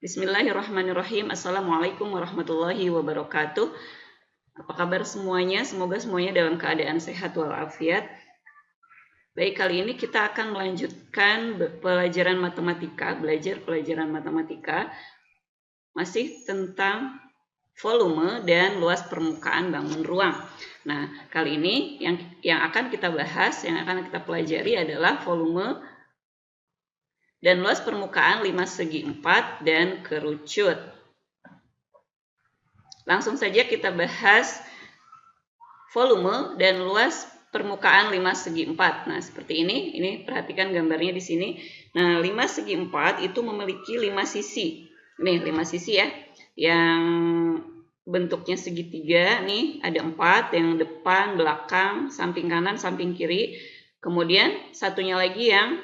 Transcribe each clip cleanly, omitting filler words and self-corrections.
Bismillahirrahmanirrahim. Assalamualaikum warahmatullahi wabarakatuh. Apa kabar semuanya? Semoga semuanya dalam keadaan sehat walafiat. Baik, kali ini kita akan melanjutkan belajar pelajaran matematika masih tentang volume dan luas permukaan bangun ruang. Nah, kali ini yang akan kita bahas, yang akan kita pelajari adalah volume dan luas permukaan 5 segi 4 dan kerucut. Langsung saja kita bahas volume dan luas permukaan 5 segi 4. Nah, seperti ini perhatikan gambarnya di sini. Nah, 5 segi 4 itu memiliki 5 sisi. Nih, 5 sisi ya. Yang bentuknya segitiga, nih ada 4, yang depan, belakang, samping kanan, samping kiri. Kemudian satunya lagi yang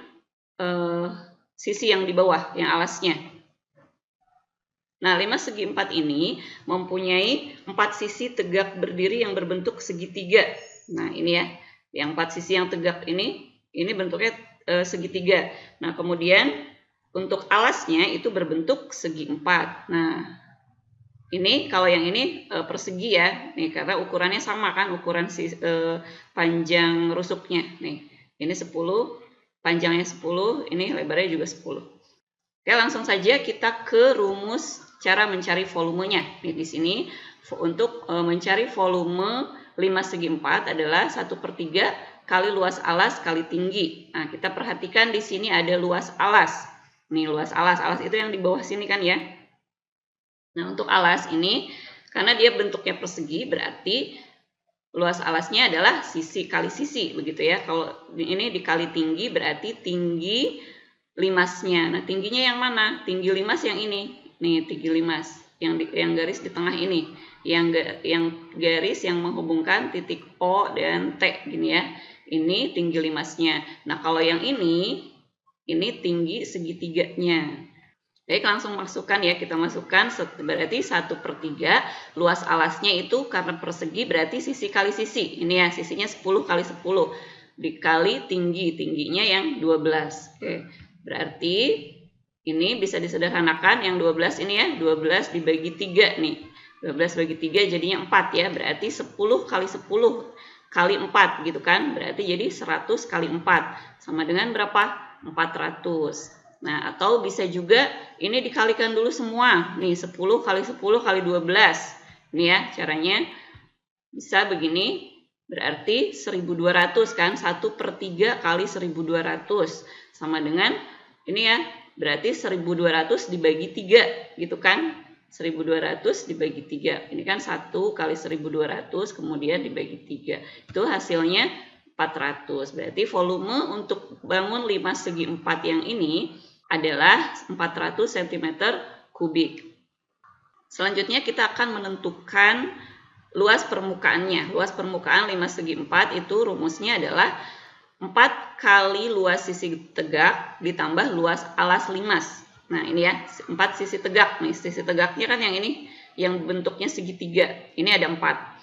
sisi yang di bawah, yang alasnya. Nah, 5 segi 4 ini mempunyai 4 sisi tegak berdiri yang berbentuk segitiga. Nah, ini ya, yang 4 sisi yang tegak ini bentuknya segitiga. Nah, kemudian untuk alasnya itu berbentuk segi 4. Nah, ini kalau yang ini persegi ya, nih karena ukurannya sama kan, ukuran panjang rusuknya. Nih, ini 10. Panjangnya 10, ini lebarnya juga 10. Oke, langsung saja kita ke rumus cara mencari volumenya. Nih, di sini untuk mencari volume 5 segi 4 adalah 1/3 kali luas alas kali tinggi. Nah, kita perhatikan di sini ada luas alas. Nih, luas alas. Alas itu yang di bawah sini kan ya. Nah, untuk alas ini, karena dia bentuknya persegi, berarti luas alasnya adalah sisi kali sisi, begitu ya. Kalau ini dikali tinggi berarti tinggi limasnya. Nah, tingginya yang mana? Tinggi limas yang ini. Nih, tinggi limas yang garis di tengah ini. Yang garis yang menghubungkan titik O dan T gini ya. Ini tinggi limasnya. Nah, kalau yang ini tinggi segitiganya. Baik, langsung masukkan ya, kita masukkan berarti 1/3 luas alasnya itu karena persegi berarti sisi kali sisi. Ini ya, sisinya 10 kali 10 dikali tingginya yang 12. Oke, berarti ini bisa disederhanakan yang 12 ini ya, 12 dibagi 3 nih. 12 bagi 3 jadinya 4 ya, berarti 10 kali 10 kali 4 gitu kan. Berarti jadi 100 kali 4 sama dengan berapa? 400. Nah, atau bisa juga ini dikalikan dulu semua. Nih, 10 kali 10 kali 12. Ini ya, caranya bisa begini. Berarti 1200 kan. 1/3 kali 1200. Sama dengan, ini ya, berarti 1200 dibagi 3. Gitu kan. 1200 dibagi 3. Ini kan 1 kali 1200 kemudian dibagi 3. Itu hasilnya 400. Berarti volume untuk bangun 5 segi 4 yang ini adalah 400 cm3. Selanjutnya kita akan menentukan luas permukaannya. Luas permukaan 5 segi 4 itu rumusnya adalah 4 kali luas sisi tegak ditambah luas alas limas. Nah, ini ya, 4 sisi tegak. Nih, sisi tegaknya kan yang ini, yang bentuknya segitiga. Ini ada 4.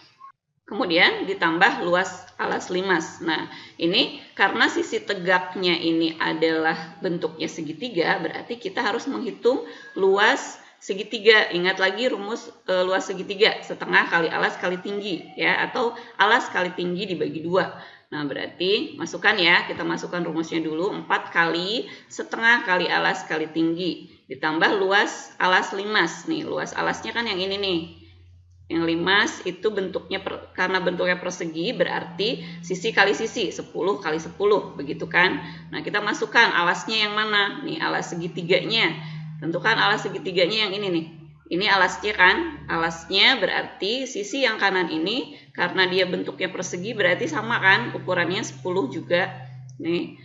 Kemudian ditambah luas alas limas. Nah, ini karena sisi tegaknya ini adalah bentuknya segitiga, berarti kita harus menghitung luas segitiga. Ingat lagi rumus luas segitiga, setengah kali alas kali tinggi ya, atau alas kali tinggi dibagi 2. Nah, berarti masukkan ya, kita masukkan rumusnya dulu, 4 kali setengah kali alas kali tinggi ditambah luas alas limas. Nih, luas alasnya kan yang ini nih. Yang limas itu bentuknya karena bentuknya persegi berarti sisi kali sisi 10 kali 10 begitu kan. Nah, kita masukkan alasnya yang mana? Nih, alas segitiganya. Tentukan alas segitiganya yang ini nih. Ini alasnya kan? Alasnya berarti sisi yang kanan ini karena dia bentuknya persegi berarti sama kan? Ukurannya 10 juga. Nih,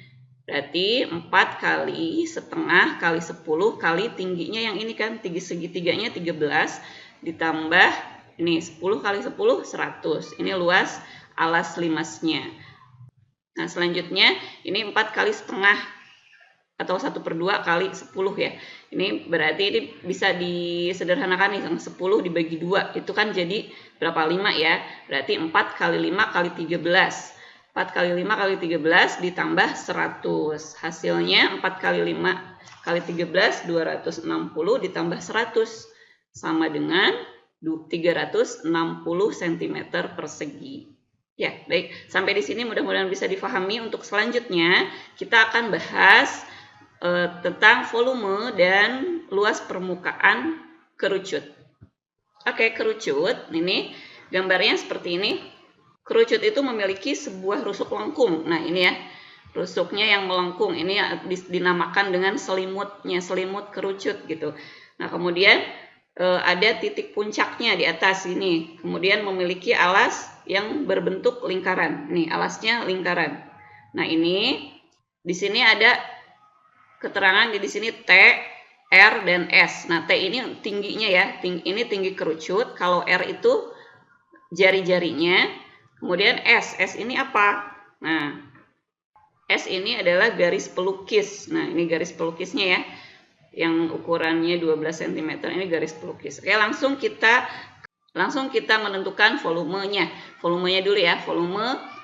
berarti 4 kali setengah kali 10 kali tingginya yang ini kan? Tinggi segitiganya 13 ditambah ini 10 kali 10, 100. Ini luas alas limasnya. Nah, selanjutnya ini 4 kali setengah atau 1/2 kali 10 ya. Ini berarti ini bisa disederhanakan nih, 10 dibagi 2. Itu kan jadi berapa? 5 ya. Berarti 4 kali 5 kali 13. 4 kali 5 kali 13 ditambah 100. Hasilnya 4 kali 5 kali 13, 260 ditambah 100. Sama dengan 360 cm persegi. Ya, baik. Sampai di sini mudah-mudahan bisa difahami. Untuk selanjutnya, kita akan bahas tentang volume dan luas permukaan kerucut. Oke, kerucut. Ini gambarnya seperti ini. Kerucut itu memiliki sebuah rusuk lengkung. Nah, ini ya. Rusuknya yang melengkung. Ini dinamakan dengan selimutnya, selimut kerucut gitu. Nah, kemudian ada titik puncaknya di atas ini. Kemudian memiliki alas yang berbentuk lingkaran. Nih, alasnya lingkaran. Nah, ini di sini ada keterangan di sini T, R, dan S. Nah, T ini tingginya ya. Ini tinggi kerucut. Kalau R itu jari-jarinya. Kemudian S. S ini apa? Nah, S ini adalah garis pelukis. Nah, ini garis pelukisnya ya. Yang ukurannya 12 cm, ini garis pelukis. Oke, langsung kita menentukan volumenya. Volumenya dulu ya.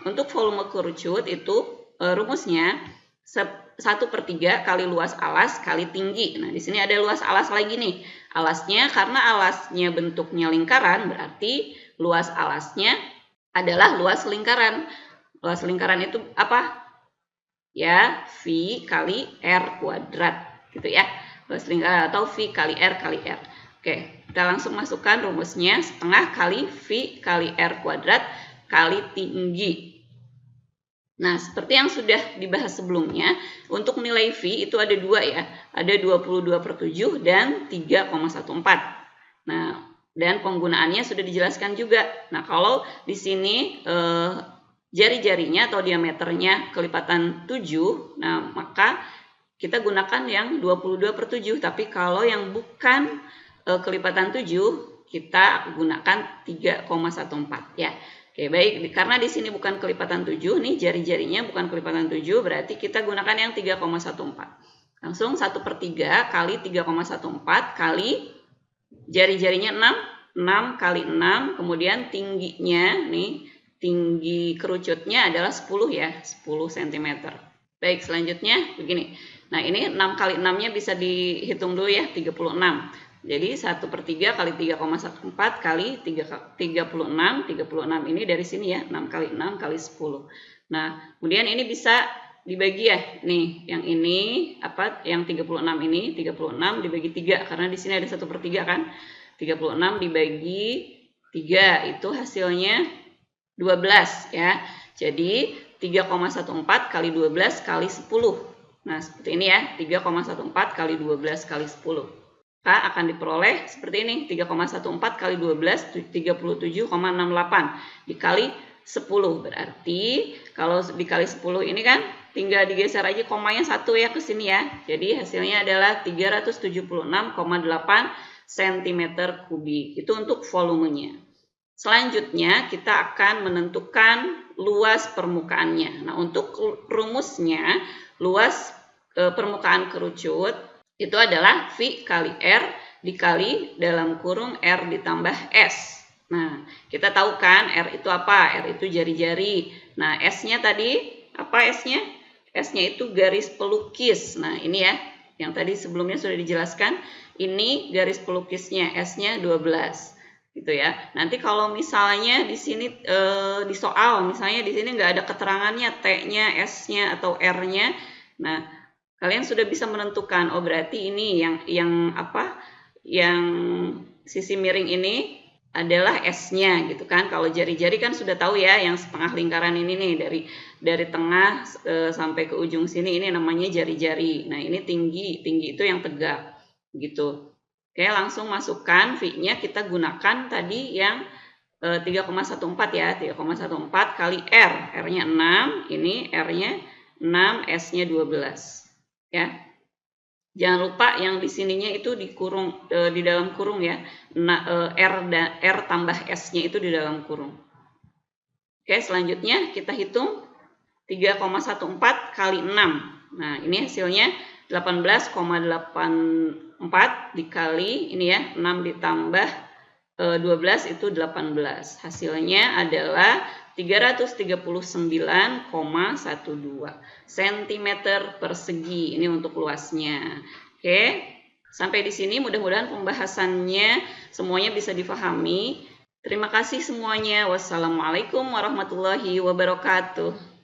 Untuk volume kerucut itu rumusnya 1/3 kali luas alas kali tinggi. Nah, di sini ada luas alas lagi nih. Alasnya, karena alasnya bentuknya lingkaran, berarti luas alasnya adalah luas lingkaran. Luas lingkaran itu apa? Ya, V kali R kuadrat gitu ya. Luas lingkaran atau V kali R kali R. Oke, kita langsung masukkan rumusnya. Setengah kali V kali R kuadrat kali tinggi. Nah, seperti yang sudah dibahas sebelumnya, untuk nilai V itu ada dua ya. Ada 22/7 dan 3,14. Nah, dan penggunaannya sudah dijelaskan juga. Nah, kalau di sini jari-jarinya atau diameternya kelipatan 7, nah maka kita gunakan yang 22/7, tapi kalau yang bukan kelipatan 7, kita gunakan 3,14 ya. Oke, baik, karena di sini bukan kelipatan 7, nih jari-jarinya bukan kelipatan 7, berarti kita gunakan yang 3,14. Langsung 1/3 kali 3,14 kali jari-jarinya 6 kali 6, kemudian tingginya nih, tinggi kerucutnya adalah 10 ya, 10 cm. Baik, selanjutnya begini. Nah, ini 6 kali 6-nya bisa dihitung dulu ya, 36. Jadi 1/3 kali 3,14 kali 36. 36 ini dari sini ya, 6 kali 6 kali 10. Nah, kemudian ini bisa dibagi ya. Nih, yang ini apa? Yang 36 ini, 36 dibagi 3 karena di sini ada 1/3 kan. 36 dibagi 3 itu hasilnya 12 ya. Jadi 3,14 kali 12 kali 10. Nah, seperti ini ya, 3,14 kali 12 kali 10. Maka akan diperoleh seperti ini, 3,14 kali 12, 37,68 dikali 10. Berarti kalau dikali 10 ini kan tinggal digeser aja komanya 1 ya ke sini ya. Jadi hasilnya adalah 376,8 cm3. Itu untuk volumenya. Selanjutnya kita akan menentukan luas permukaannya. Nah, untuk rumusnya, luas permukaan kerucut itu adalah V kali R dikali dalam kurung R ditambah S. Nah, kita tahu kan R itu apa? R itu jari-jari. Nah, S-nya tadi, apa S-nya? S-nya itu garis pelukis. Nah, ini ya, yang tadi sebelumnya sudah dijelaskan. Ini garis pelukisnya, S-nya 12. Gitu ya. Nanti kalau misalnya di sini di soal, misalnya di sini nggak ada keterangannya T-nya, S-nya, atau R-nya. Nah, kalian sudah bisa menentukan, oh berarti ini yang apa? Yang sisi miring ini adalah S-nya gitu kan. Kalau jari-jari kan sudah tahu ya, yang setengah lingkaran ini nih dari tengah sampai ke ujung sini ini namanya jari-jari. Nah, ini tinggi itu yang tegak gitu. Oke, langsung masukkan V-nya, kita gunakan tadi yang 3,14 ya, 3,14 kali R. R-nya 6, ini R-nya 6, S-nya 12. Ya. Jangan lupa yang di sininya itu dikurung di dalam kurung ya. Nah, R tambah S-nya itu di dalam kurung. Oke, selanjutnya kita hitung 3,14 kali 6. Nah, ini hasilnya 18,84 dikali ini ya, 6 ditambah 12 itu 18. Hasilnya adalah 339,12 cm persegi. Ini untuk luasnya. Oke, sampai di sini mudah-mudahan pembahasannya semuanya bisa difahami. Terima kasih semuanya. Wassalamualaikum warahmatullahi wabarakatuh.